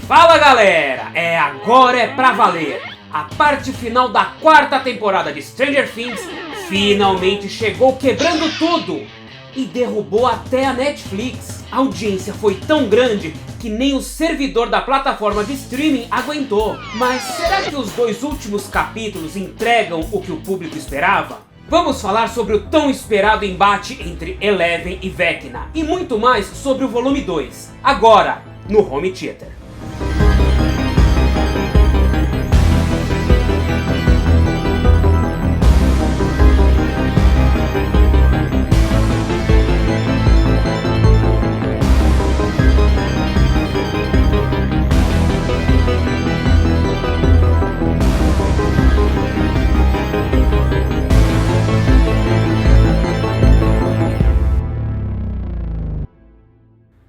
Fala galera, agora é pra valer! A parte final da quarta temporada de Stranger Things finalmente chegou quebrando tudo! E derrubou até a Netflix. A audiência foi tão grande que nem o servidor da plataforma de streaming aguentou. Mas será que os dois últimos capítulos entregam o que o público esperava? Vamos falar sobre o tão esperado embate entre Eleven e Vecna e muito mais sobre o volume 2, agora no Home Theater.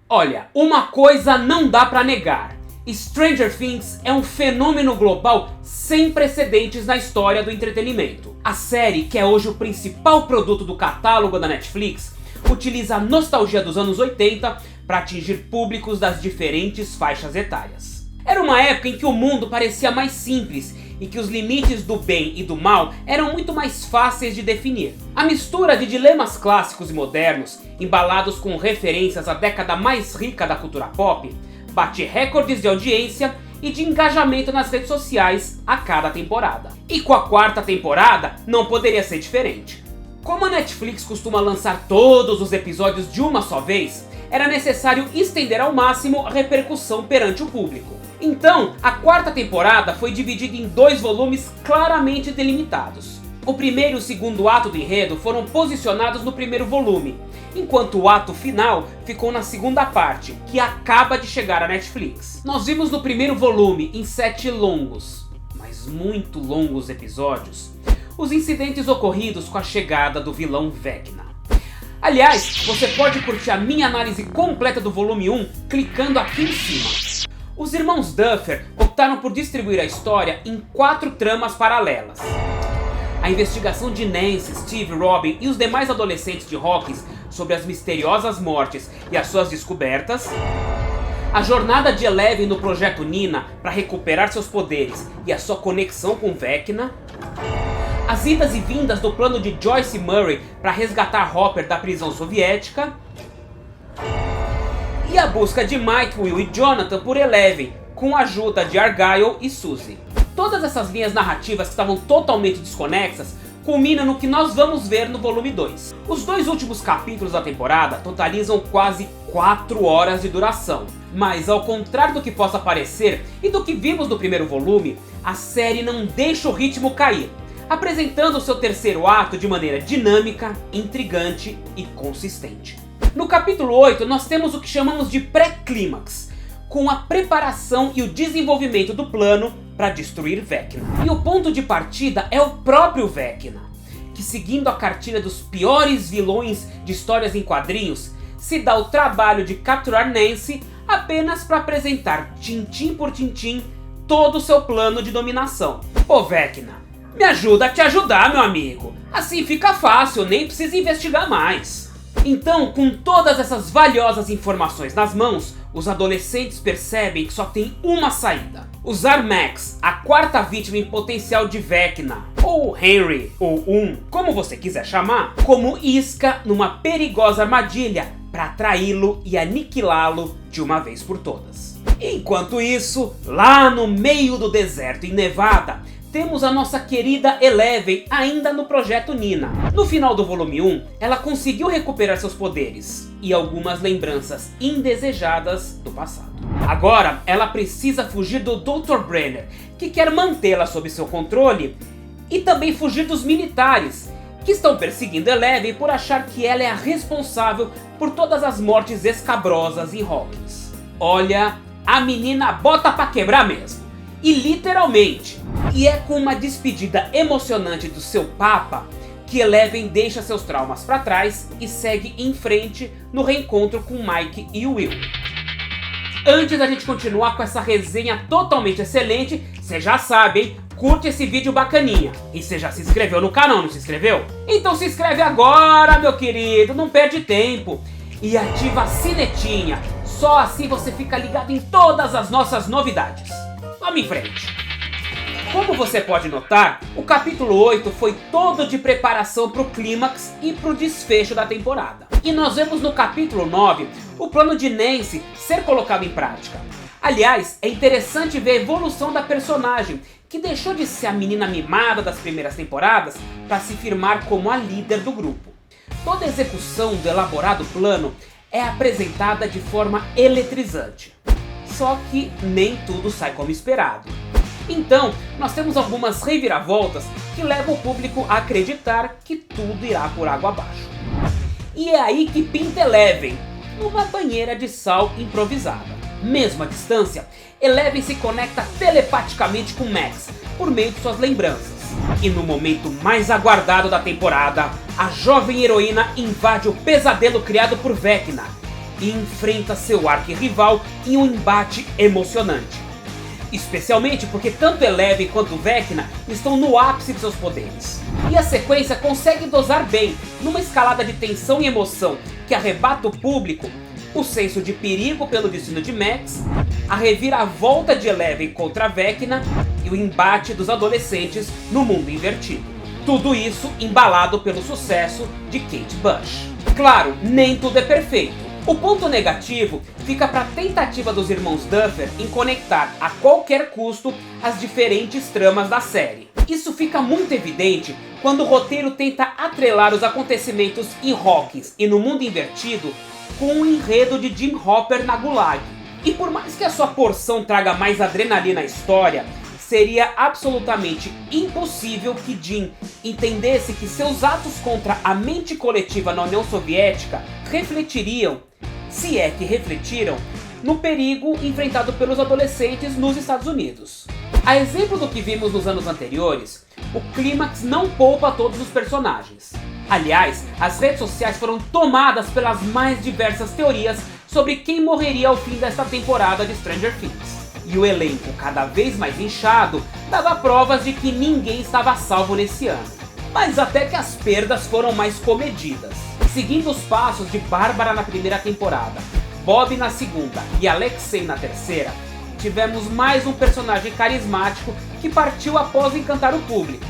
Olha, uma coisa não dá pra negar. Stranger Things é um fenômeno global sem precedentes na história do entretenimento. A série, que é hoje o principal produto do catálogo da Netflix, utiliza a nostalgia dos anos 80 para atingir públicos das diferentes faixas etárias. Era uma época em que o mundo parecia mais simples e que os limites do bem e do mal eram muito mais fáceis de definir. A mistura de dilemas clássicos e modernos, embalados com referências à década mais rica da cultura pop, bate recordes de audiência e de engajamento nas redes sociais a cada temporada. E com a quarta temporada não poderia ser diferente. Como a Netflix costuma lançar todos os episódios de uma só vez, era necessário estender ao máximo a repercussão perante o público. Então, a quarta temporada foi dividida em 2 volumes claramente delimitados. O primeiro e o segundo ato do enredo foram posicionados no primeiro volume, enquanto o ato final ficou na segunda parte, que acaba de chegar à Netflix. Nós vimos no primeiro volume, em 7 longos, mas muito longos episódios, os incidentes ocorridos com a chegada do vilão Vecna. Aliás, você pode curtir a minha análise completa do volume 1 clicando aqui em cima. Os irmãos Duffer optaram por distribuir a história em 4 tramas paralelas. A investigação de Nancy, Steve, Robin e os demais adolescentes de Hawkins sobre as misteriosas mortes e as suas descobertas. A jornada de Eleven no Projeto Nina para recuperar seus poderes e a sua conexão com Vecna. As idas e vindas do plano de Joyce Murray para resgatar Hopper da prisão soviética. E a busca de Mike, Will e Jonathan por Eleven, com a ajuda de Argyle e Suzy. Todas essas linhas narrativas que estavam totalmente desconexas culminam no que nós vamos ver no volume 2. Os 2 últimos capítulos da temporada totalizam quase 4 horas de duração. Mas ao contrário do que possa parecer e do que vimos no primeiro volume, a série não deixa o ritmo cair, apresentando o seu terceiro ato de maneira dinâmica, intrigante e consistente. No capítulo 8 nós temos o que chamamos de pré-clímax, com a preparação e o desenvolvimento do plano para destruir Vecna. E o ponto de partida é o próprio Vecna, que seguindo a cartilha dos piores vilões de histórias em quadrinhos, se dá o trabalho de capturar Nancy apenas para apresentar tintim por tintim todo o seu plano de dominação. Ô Vecna, me ajuda a te ajudar, meu amigo. Assim fica fácil, nem precisa investigar mais. Então, com todas essas valiosas informações nas mãos, os adolescentes percebem que só tem uma saída: usar Max, a quarta vítima em potencial de Vecna, ou Henry, ou como você quiser chamar, como isca numa perigosa armadilha para atraí-lo e aniquilá-lo de uma vez por todas. Enquanto isso, lá no meio do deserto em Nevada, temos a nossa querida Eleven ainda no Projeto Nina. No final do volume 1, ela conseguiu recuperar seus poderes e algumas lembranças indesejadas do passado. Agora, ela precisa fugir do Dr. Brenner, que quer mantê-la sob seu controle, e também fugir dos militares, que estão perseguindo Eleven por achar que ela é a responsável por todas as mortes escabrosas em Hawkins. Olha, a menina bota pra quebrar mesmo. E literalmente. E é com uma despedida emocionante do seu papa que Eleven deixa seus traumas para trás e segue em frente no reencontro com Mike e Will. Antes da gente continuar com essa resenha totalmente excelente, você já sabe, hein? Curte esse vídeo bacaninha. E você já se inscreveu no canal, não se inscreveu? Então se inscreve agora, meu querido, não perde tempo. E ativa a sinetinha. Só assim você fica ligado em todas as nossas novidades. Vamos em frente. Como você pode notar, o capítulo 8 foi todo de preparação para o clímax e para o desfecho da temporada. E nós vemos no capítulo 9 o plano de Nancy ser colocado em prática. Aliás, é interessante ver a evolução da personagem, que deixou de ser a menina mimada das primeiras temporadas para se firmar como a líder do grupo. Toda a execução do elaborado plano é apresentada de forma eletrizante. Só que nem tudo sai como esperado. Então, nós temos algumas reviravoltas que levam o público a acreditar que tudo irá por água abaixo. E é aí que pinta Eleven, numa banheira de sal improvisada. Mesmo à distância, Eleven se conecta telepaticamente com Max, por meio de suas lembranças. E no momento mais aguardado da temporada, a jovem heroína invade o pesadelo criado por Vecna e enfrenta seu arquirrival em um embate emocionante. Especialmente porque tanto Eleven quanto Vecna estão no ápice de seus poderes. E a sequência consegue dosar bem, numa escalada de tensão e emoção que arrebata o público, o senso de perigo pelo destino de Max, a reviravolta de Eleven contra Vecna e o embate dos adolescentes no mundo invertido. Tudo isso embalado pelo sucesso de Kate Bush. Claro, nem tudo é perfeito. O ponto negativo fica para a tentativa dos irmãos Duffer em conectar a qualquer custo as diferentes tramas da série. Isso fica muito evidente quando o roteiro tenta atrelar os acontecimentos em Hawkins e no mundo invertido com o enredo de Jim Hopper na Gulag. E por mais que a sua porção traga mais adrenalina à história, seria absolutamente impossível que Jim entendesse que seus atos contra a mente coletiva na União Soviética refletiriam, se é que refletiram, no perigo enfrentado pelos adolescentes nos Estados Unidos. A exemplo do que vimos nos anos anteriores, o clímax não poupa todos os personagens. Aliás, as redes sociais foram tomadas pelas mais diversas teorias sobre quem morreria ao fim desta temporada de Stranger Things. E o elenco, cada vez mais inchado, dava provas de que ninguém estava salvo nesse ano. Mas até que as perdas foram mais comedidas. Seguindo os passos de Bárbara na primeira temporada, Bob na segunda e Alexei na terceira, tivemos mais um personagem carismático que partiu após encantar o público: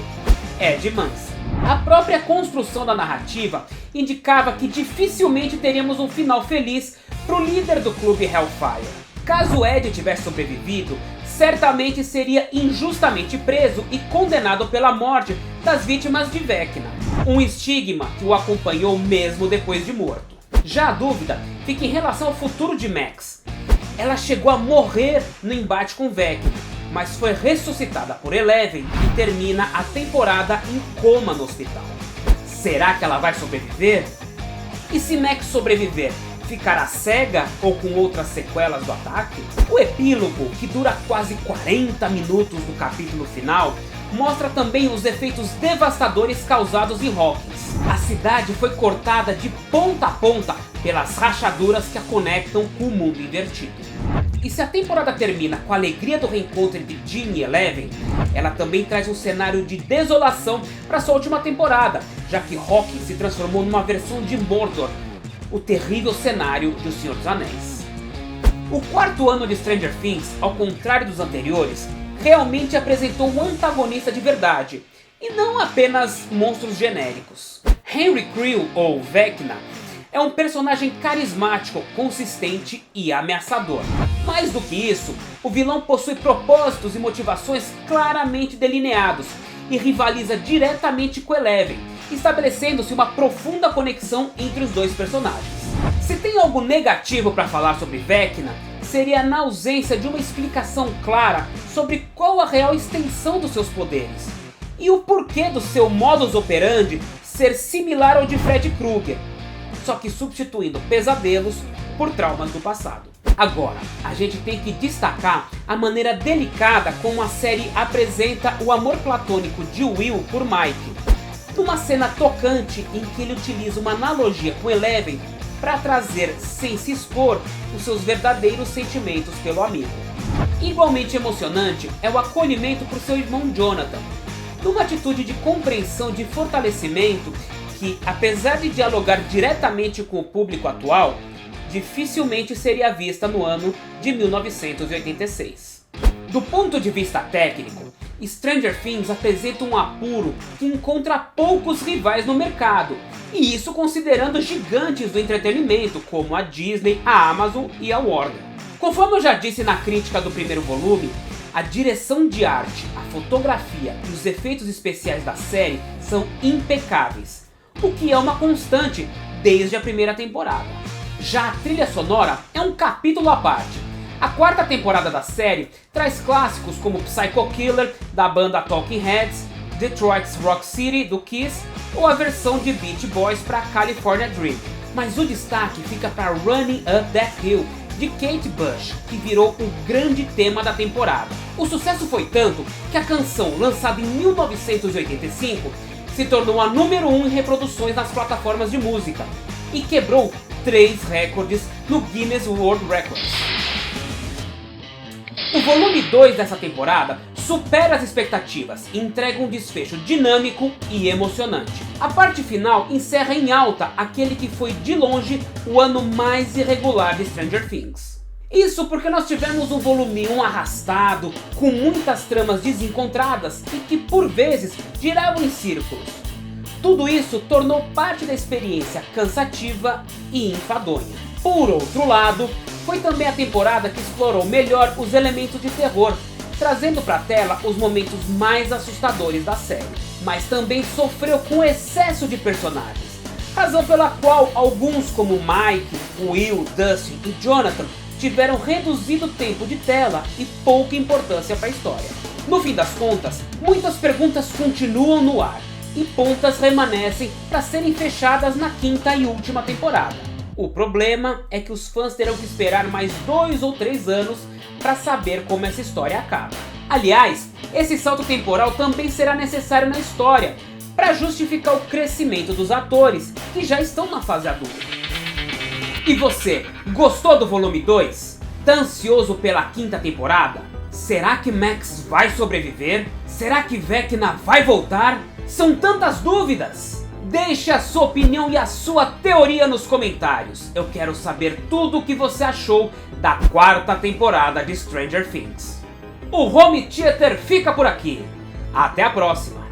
Ed Manson. A própria construção da narrativa indicava que dificilmente teríamos um final feliz para o líder do clube Hellfire. Caso Ed tivesse sobrevivido, certamente seria injustamente preso e condenado pela morte das vítimas de Vecna, um estigma que o acompanhou mesmo depois de morto. Já a dúvida fica em relação ao futuro de Max. Ela chegou a morrer no embate com Vecna, mas foi ressuscitada por Eleven e termina a temporada em coma no hospital. Será que ela vai sobreviver? E se Max sobreviver, ficará cega ou com outras sequelas do ataque? O epílogo, que dura quase 40 minutos do capítulo final, mostra também os efeitos devastadores causados em Hawkins. A cidade foi cortada de ponta a ponta pelas rachaduras que a conectam com o mundo invertido. E se a temporada termina com a alegria do reencontro entre Jim e Eleven, ela também traz um cenário de desolação para sua última temporada, já que Hawkins se transformou numa versão de Mordor, o terrível cenário de O Senhor dos Anéis. O quarto ano de Stranger Things, ao contrário dos anteriores, realmente apresentou um antagonista de verdade, e não apenas monstros genéricos. Henry Creel, ou Vecna, é um personagem carismático, consistente e ameaçador. Mais do que isso, o vilão possui propósitos e motivações claramente delineados e rivaliza diretamente com Eleven, estabelecendo-se uma profunda conexão entre os dois personagens. Se tem algo negativo para falar sobre Vecna, seria na ausência de uma explicação clara sobre qual a real extensão dos seus poderes e o porquê do seu modus operandi ser similar ao de Freddy Krueger, só que substituindo pesadelos por traumas do passado. Agora, a gente tem que destacar a maneira delicada como a série apresenta o amor platônico de Will por Mike, numa cena tocante em que ele utiliza uma analogia com Eleven para trazer, sem se expor, os seus verdadeiros sentimentos pelo amigo. Igualmente emocionante é o acolhimento por seu irmão Jonathan, numa atitude de compreensão e de fortalecimento que, apesar de dialogar diretamente com o público atual, dificilmente seria vista no ano de 1986. Do ponto de vista técnico, Stranger Things apresenta um apuro que encontra poucos rivais no mercado, e isso considerando gigantes do entretenimento como a Disney, a Amazon e a Warner. Conforme eu já disse na crítica do primeiro volume, a direção de arte, a fotografia e os efeitos especiais da série são impecáveis, o que é uma constante desde a primeira temporada. Já a trilha sonora é um capítulo à parte. A quarta temporada da série traz clássicos como Psycho Killer, da banda Talking Heads, Detroit's Rock City, do Kiss, ou a versão de Beach Boys para California Dream. Mas o destaque fica para Running Up That Hill, de Kate Bush, que virou o grande tema da temporada. O sucesso foi tanto que a canção, lançada em 1985, se tornou a número 1 em reproduções nas plataformas de música e quebrou 3 recordes no Guinness World Records. O volume 2 dessa temporada supera as expectativas e entrega um desfecho dinâmico e emocionante. A parte final encerra em alta aquele que foi de longe o ano mais irregular de Stranger Things. Isso porque nós tivemos um volume 1 arrastado, com muitas tramas desencontradas e que por vezes giravam em círculos. Tudo isso tornou parte da experiência cansativa e enfadonha. Por outro lado, foi também a temporada que explorou melhor os elementos de terror, trazendo para a tela os momentos mais assustadores da série. Mas também sofreu com excesso de personagens, razão pela qual alguns como Mike, Will, Dustin e Jonathan tiveram reduzido tempo de tela e pouca importância para a história. No fim das contas, muitas perguntas continuam no ar e pontas remanescem para serem fechadas na quinta e última temporada. O problema é que os fãs terão que esperar mais 2 ou 3 anos para saber como essa história acaba. Aliás, esse salto temporal também será necessário na história para justificar o crescimento dos atores que já estão na fase adulta. E você, gostou do volume 2? Tá ansioso pela quinta temporada? Será que Max vai sobreviver? Será que Vecna vai voltar? São tantas dúvidas! Deixe a sua opinião e a sua teoria nos comentários. Eu quero saber tudo o que você achou da quarta temporada de Stranger Things. O Home Theater fica por aqui. Até a próxima!